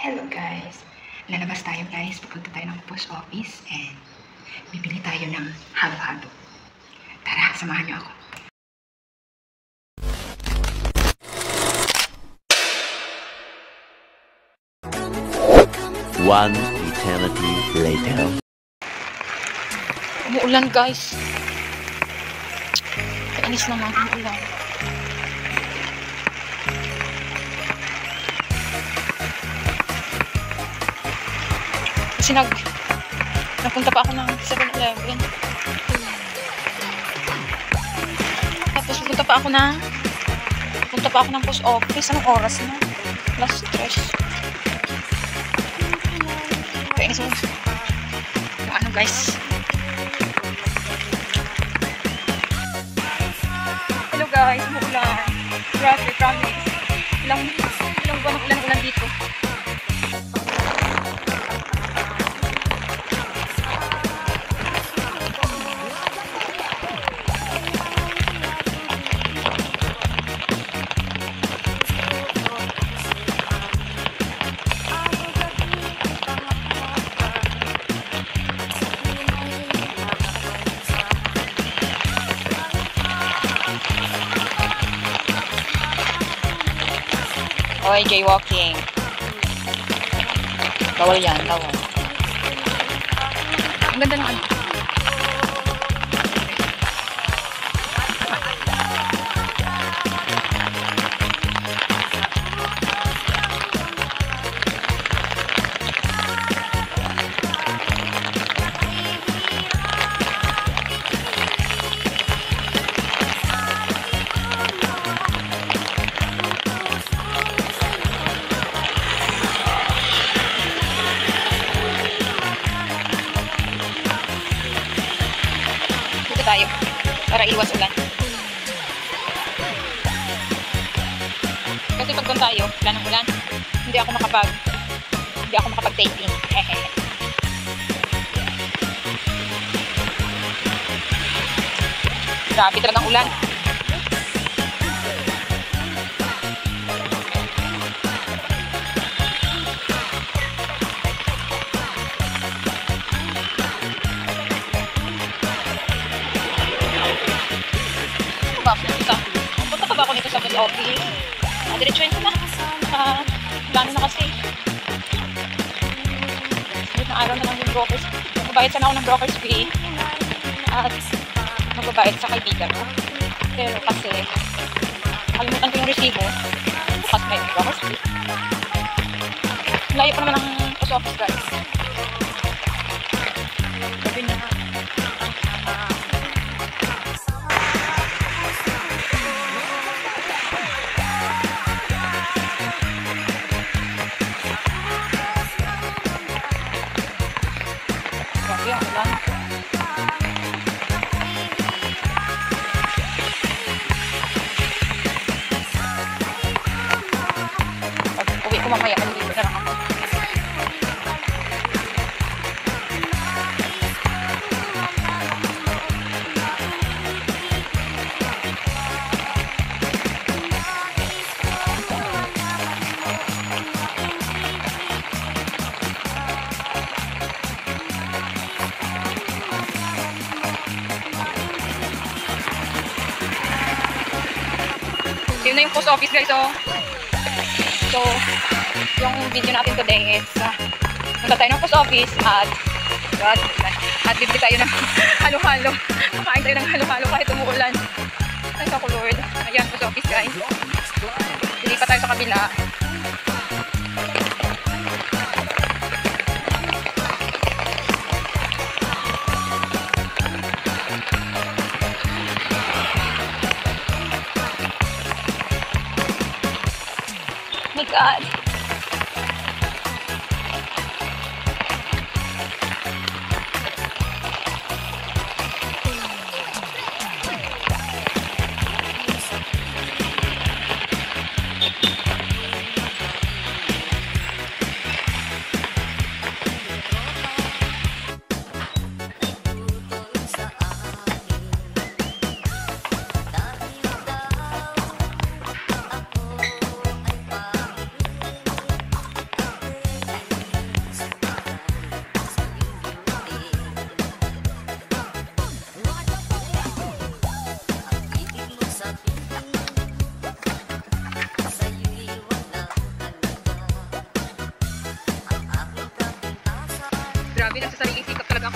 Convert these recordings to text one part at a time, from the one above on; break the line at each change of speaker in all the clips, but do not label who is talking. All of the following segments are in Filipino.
Hello guys! Lalabas tayo guys, pupunta tayo ng post office and bibili tayo ng halo-halo. Tara, samahan niyo ako.
One eternity later.
Umuulan guys. Kainis naman ang ulan. Kasi napunta pa ako ng 7-Eleven. Tapos pupunta pa ako ng post office. Anong oras na? Last stretch. Kainis mo. Ano guys? Hello guys, umuulan. Grabe, promise. Ilang buwan ng ulan dito. Oy, jaywalking. Bawal yan, bawal. Ang ganda ng ano. Tayo para iwas ulan. Kasi pag doon tayo, ulan ng ulan, hindi ako makapag-taping. Grabe talagang ulan. Punta pa ba ako nito sa post office? Diretsuhin ko na. Plano na kasi. Sunod na araw na lang yung brokers. Magbabayad sana ako ng brokers fee. At magbabayad sa kaibigan ko. Pero kasi nakalimutan ko yung resibo. Bukas may brokers fee. Layo pa naman ang post office guys. Sabi na yang ulan. Pag uwi ko mamaya, dito na lang ako. Yun na yung post office guys, oh. So, yung video natin today is punta tayo ng post office at bibili tayo ng halo-halo. Kakain tayo ng halo-halo kahit umuulan. Ay, sa Lord. Ayan, post office guys. Bili pa tayo sa kabila. My God.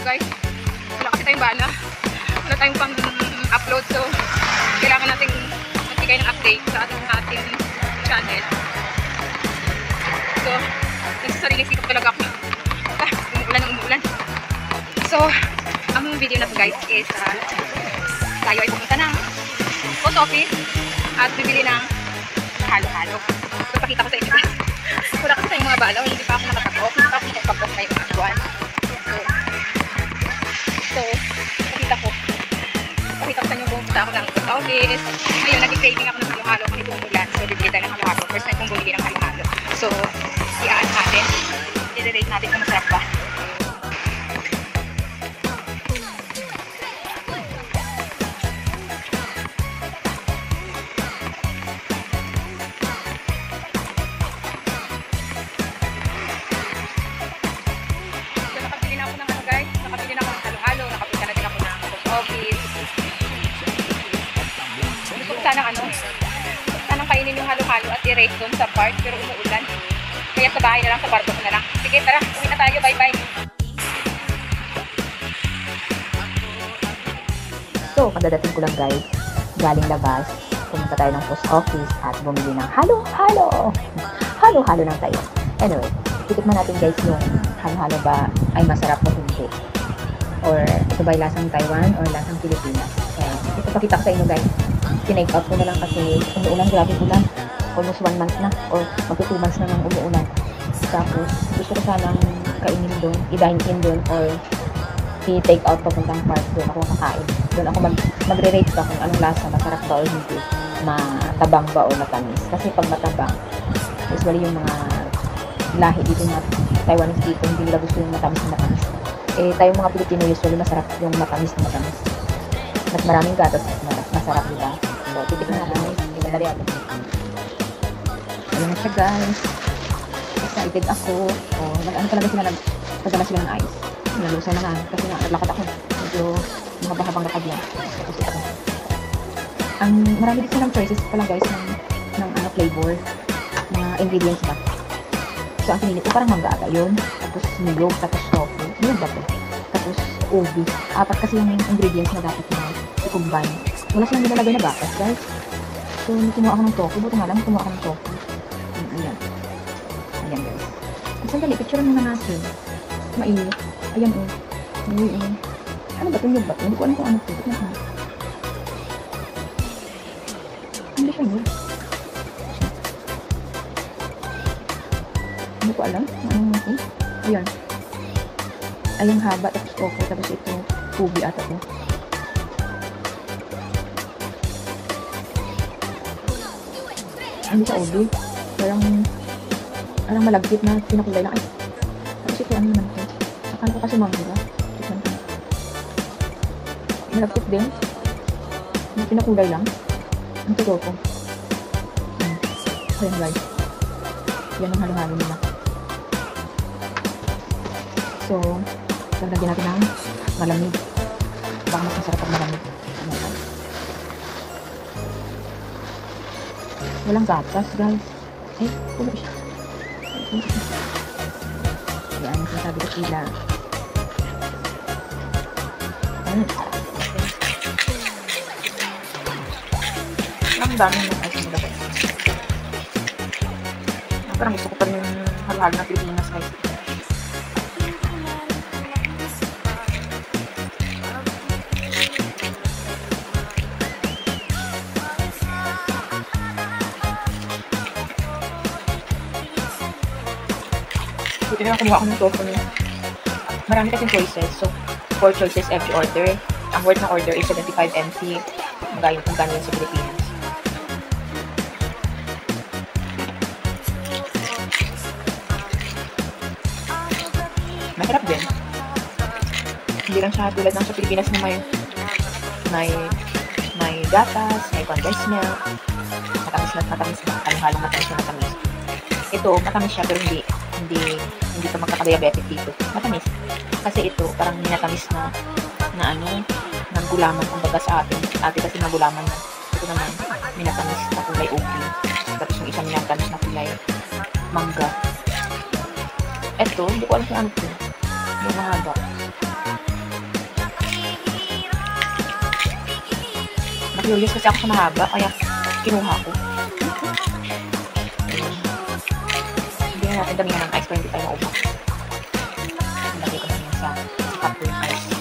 guys. Wala kasi tayong bala. Wala tayong pang-upload. So, kailangan nating magbigay ng update sa ating channel. So, nagsasariling sikap talaga ako. Umuulan. So, ang video na to guys is tayo ay pumunta ng post office at bibili ng halo-halo. So, pakita ko sa inyo guys. Wala kasi tayong mga balaw. Hindi pa ako nakapag-off. Hindi pa ako nakapag-off na yung buwan. So, pakita ko sa inyo kung punta ako ng post office. Ngayon, nag-craving ako ng halo-halo kung itong ulan. So, bibili tayo ng halo-halo. First time kong bumili ng halo-halo. So, i-aan natin. I-rate natin kung masarap ba. Sanang kainin yung halo-halo at i-rate doon sa park pero umuulan. Kaya sa bahay na lang, sa kwarto na lang. Sige, tara, uwi na tayo. Bye-bye.
So, kadadating ko lang guys, galing labas, pumunta tayo ng post office at bumili ng halo-halo. Halo-halo ng tayo. Anyway, titikman natin guys yung halo-halo ba ay masarap o hindi. Or ito ba ay lasang Taiwan or lasang Pilipinas. Ito pakita ko sa inyo guys. Tinake out ko na lang kasi umuulan, grabe ulan. Almost 1 month na or magto 2 months na nang umuulan. Tapos gusto ko sanang kainin doon, i-dine in doon or i-take out papuntang park doon ako kakain. Doon ako magre-rate ka kung anong lasa, masarap ba o hindi, matabang ba o matamis. Kasi pag matabang, usually yung mga lahi dito na Taiwanese dito, hindi nila gusto yung matamis na matamis. Eh, tayong mga Pilipino usually masarap yung matamis na matamis. Mas maraming gatas, masarap diba? So, titikman natin guys. Madali ako. Ayan na siya guys. Excited ako. Ano talaga sila nagpadala sila ng ice. Nalusaw na nga. Kasi nga, naglakad ako. Medyo mahaba-habang lakad yan. Tapos ito. Marami din silang choices pala guys ng flavor. Mga ingredients ba. So, ang pinili ko parang mangga ata yun. Tapos niyog, tapos tofu. Niyog ba ito? Tapos ubi. 4 kasi yung ingredients na dapat na i-combine. Wala silang nilalagay na batas guys. So, kumuha ako ng tofu. Buto nga lang, kumuha ako ng tofu. Ayan. Ayan guys. Isang dali, picture muna natin. Mainit. Ayan o. Ano ba ito yung bato? Hindi ko alam kung ano ito. Hindi siya yun. Hindi ko alam. Ano ito? Ayan. Ayang haba, tapos tofu, tapos ito ubi ata ito. Hindi siya ubi. Parang malagkit na pinakulay lang. Ay, tapos ito ano naman ito. Akala ko kasi mangga. Tignan ko. Malagkit din. Na pinakulay lang. Ang totoo ko. Ayan guys. Yan ang halo-halo nila. So, lagyan natin ng malamig. Baka mas masarap pag malamig. Walang gatas, guys. Eh, pulo siya. Yan, sinasabi ko sila. Ang dami ng ice nila guys. Parang gusto ko pa rin yung halo-halo na Pilipinas guys. Buti na kumuha ko ng tofu niya. Marami kasing choices. So, 4 choices every order. Ang worth na order is 75 NT. Magayon kung gano'n sa Pilipinas. Masarap din. Hindi lang siya tulad ng sa Pilipinas na may gatas, may condensed milk. Matamis na. Halong-halong matamis na matamis. Ito, matamis siya pero hindi ito magkaka-diabetic dito. Matamis. Kasi ito, parang minatamis na gulaman kumbaga sa atin. Ate kasi na gulaman na. Ito naman, minatamis na kulay ubi. Tapos yung isang minatamis na kulay mangga. Ito, hindi ko alam kung ano ito. Yung mahaba.
curious kasi ako sa mahaba, kaya kinuha ko. Hindi na natin damihan ng ice para hindi tayo maubos. Lagay ko na yun sa cup ko yung ice.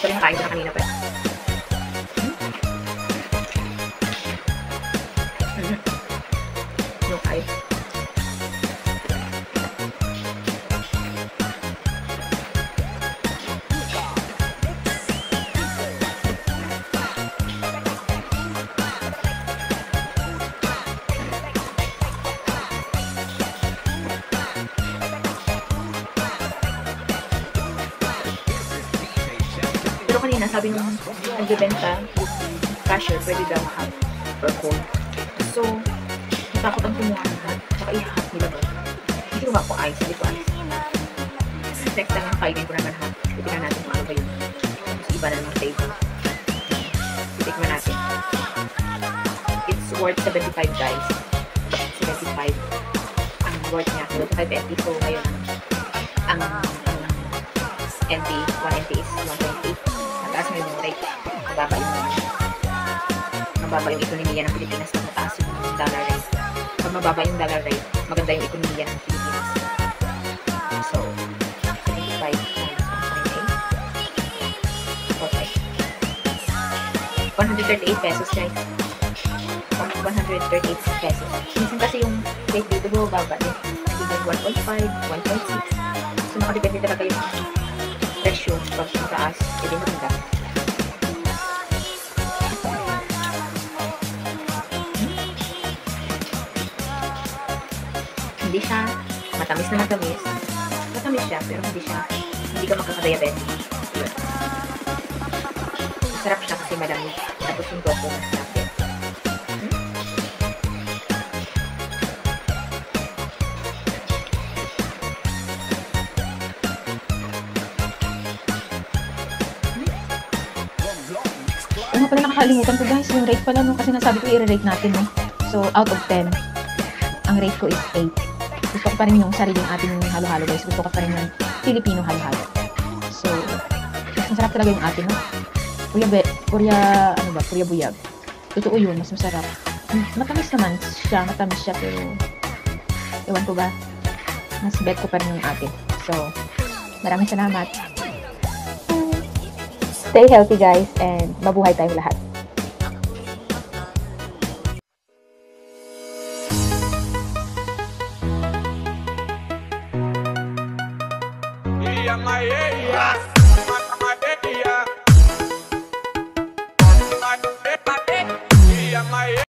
So, nakain ko na kanina pa. Yung ice. Pero kanina, sabi nung nagbibenta, cashier, pwede daw hot or cold. So, natakot ang kumuha ng hot, tsaka i-hot nila ba? Hindi kinuha ko ice, hindi ko ice. Next time yung kainin ko naman hot. Titignan natin kung ano ba yun. Mas iba na ng flavor. Titignan natin. It's worth 75 guys. 75 ang worth niya. 75 NT. So, ngayon, ang NT, 1 NT is 1.8. Mataas ngayon yung rate. Mababa yung ekonomiya ng Pilipinas na mataas yung dollar rate. Pag mababa yung dollar rate, maganda yung ekonomiya ng Pilipinas. So, 75 times 1.8. 138 pesos guys. 138 pesos. Minsan kasi yung rate dito bumababa din. Nagiging 1.5, 1.6. So, nakadepende talaga yung presyo pag mataas, hindi maganda. Hindi siya matamis na matamis. Matamis siya, pero hindi ka magkakadiabetes. Masarap siya kasi malamig. Tapos yung doko na siya. Ano pala nakakalimutan ko guys, yung rate pala no, kasi nasabi ko i-rate natin no. So, out of 10, ang rate ko is 8. Gusto ko pa rin yung sariling ating halo-halo guys. Gusto ko pa rin yung Filipino halo-halo. So, mas masarap talaga yung atin no. Purya buyag. Totoo yun, mas masarap. Matamis naman siya, pero ewan ko ba, mas bet ko pa rin yung atin. So, maraming salamat.
Stay healthy guys and mabuhay tayong lahat.
Yeah, my, yeah.